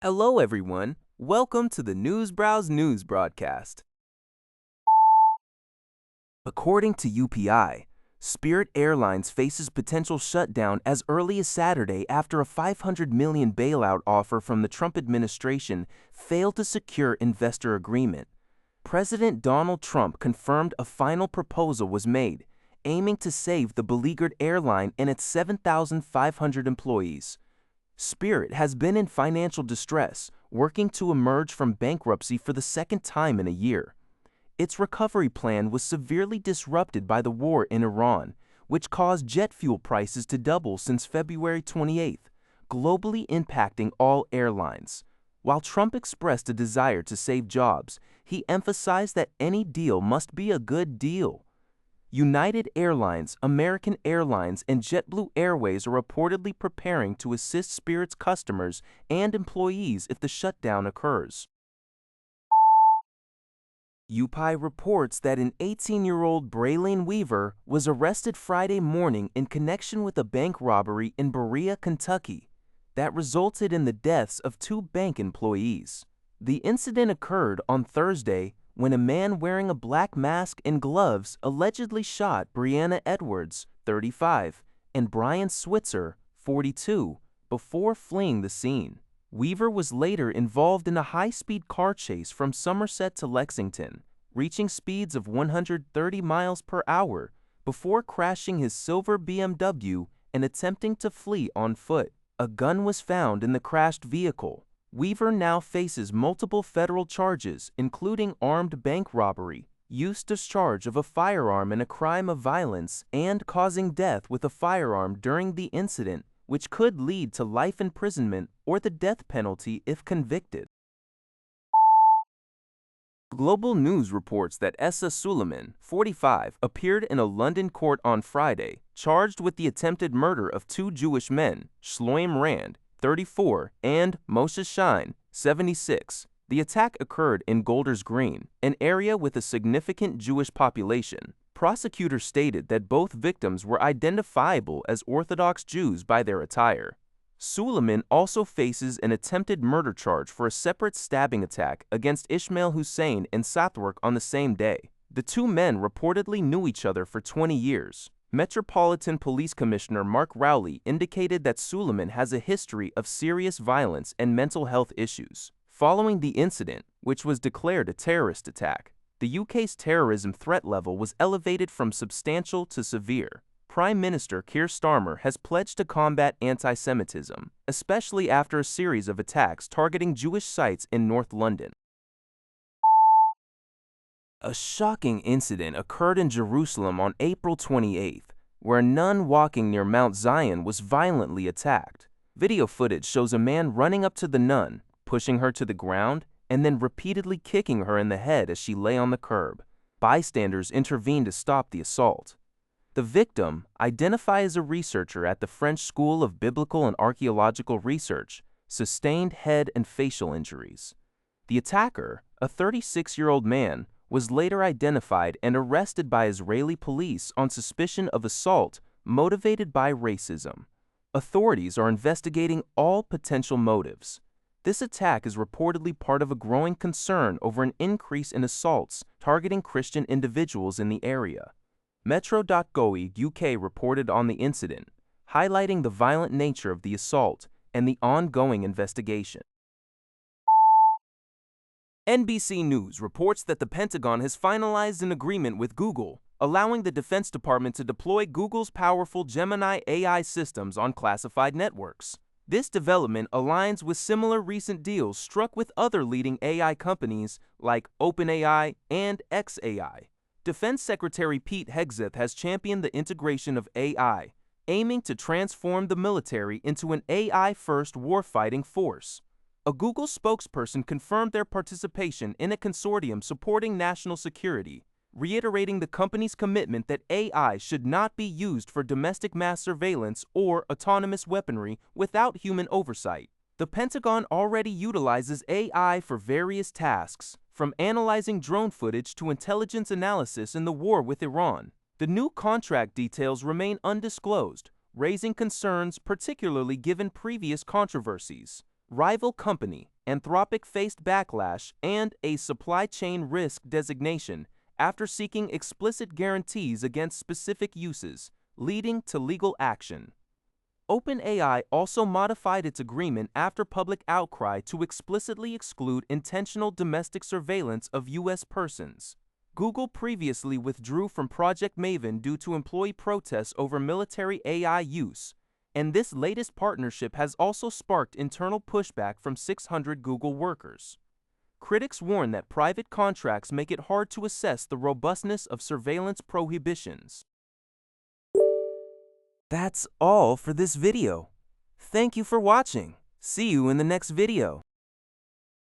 Hello, everyone. Welcome to the Newsbrowse News broadcast. According to UPI, Spirit Airlines faces potential shutdown as early as Saturday after a $500 million bailout offer from the Trump administration failed to secure investor agreement. President Donald Trump confirmed a final proposal was made, aiming to save the beleaguered airline and its 7,500 employees. Spirit has been in financial distress, working to emerge from bankruptcy for the second time in a year. Its recovery plan was severely disrupted by the war in Iran, which caused jet fuel prices to double since February 28th, globally impacting all airlines. While Trump expressed a desire to save jobs, he emphasized that any deal must be a good deal. United Airlines, American Airlines, and JetBlue Airways are reportedly preparing to assist Spirit's customers and employees if the shutdown occurs. UPI reports that an 18-year-old Braylene Weaver was arrested Friday morning in connection with a bank robbery in Berea, Kentucky, that resulted in the deaths of two bank employees. The incident occurred on Thursday when a man wearing a black mask and gloves allegedly shot Brianna Edwards, 35, and Brian Switzer, 42, before fleeing the scene. Weaver was later involved in a high-speed car chase from Somerset to Lexington, reaching speeds of 130 miles per hour before crashing his silver BMW and attempting to flee on foot. A gun was found in the crashed vehicle. Weaver now faces multiple federal charges, including armed bank robbery, discharge of a firearm in a crime of violence, and causing death with a firearm during the incident, which could lead to life imprisonment or the death penalty if convicted. Global News reports that Essa Suleiman, 45, appeared in a London court on Friday, charged with the attempted murder of two Jewish men, Shloim Rand, 34, and Moshe Shine, 76. The attack occurred in Golders Green, an area with a significant Jewish population. Prosecutors stated that both victims were identifiable as Orthodox Jews by their attire. Suleiman also faces an attempted murder charge for a separate stabbing attack against Ismail Hussein in Southwark on the same day. The two men reportedly knew each other for 20 years. Metropolitan Police Commissioner Mark Rowley indicated that Suleiman has a history of serious violence and mental health issues. Following the incident, which was declared a terrorist attack, the UK's terrorism threat level was elevated from substantial to severe. Prime Minister Keir Starmer has pledged to combat antisemitism, especially after a series of attacks targeting Jewish sites in North London. A shocking incident occurred in Jerusalem on April 28th, where a nun walking near Mount Zion was violently attacked. Video footage shows a man running up to the nun, pushing her to the ground, and then repeatedly kicking her in the head as she lay on the curb. Bystanders intervened to stop the assault. The victim, identified as a researcher at the French School of Biblical and Archaeological Research, sustained head and facial injuries. The attacker, a 36-year-old man, was later identified and arrested by Israeli police on suspicion of assault motivated by racism. Authorities are investigating all potential motives. This attack is reportedly part of a growing concern over an increase in assaults targeting Christian individuals in the area. Metro.gov UK reported on the incident, highlighting the violent nature of the assault and the ongoing investigation. NBC News reports that the Pentagon has finalized an agreement with Google, allowing the Defense Department to deploy Google's powerful Gemini AI systems on classified networks. This development aligns with similar recent deals struck with other leading AI companies like OpenAI and xAI. Defense Secretary Pete Hegseth has championed the integration of AI, aiming to transform the military into an AI-first warfighting force. A Google spokesperson confirmed their participation in a consortium supporting national security, reiterating the company's commitment that AI should not be used for domestic mass surveillance or autonomous weaponry without human oversight. The Pentagon already utilizes AI for various tasks, from analyzing drone footage to intelligence analysis in the war with Iran. The new contract details remain undisclosed, raising concerns particularly given previous controversies. rival company, Anthropic faced backlash and a supply chain risk designation after seeking explicit guarantees against specific uses, leading to legal action. OpenAI also modified its agreement after public outcry to explicitly exclude intentional domestic surveillance of U.S. persons. Google previously withdrew from Project Maven due to employee protests over military AI use, and this latest partnership has also sparked internal pushback from 600 Google workers. Critics warn that private contracts make it hard to assess the robustness of surveillance prohibitions. That's all for this video. Thank you for watching. See you in the next video.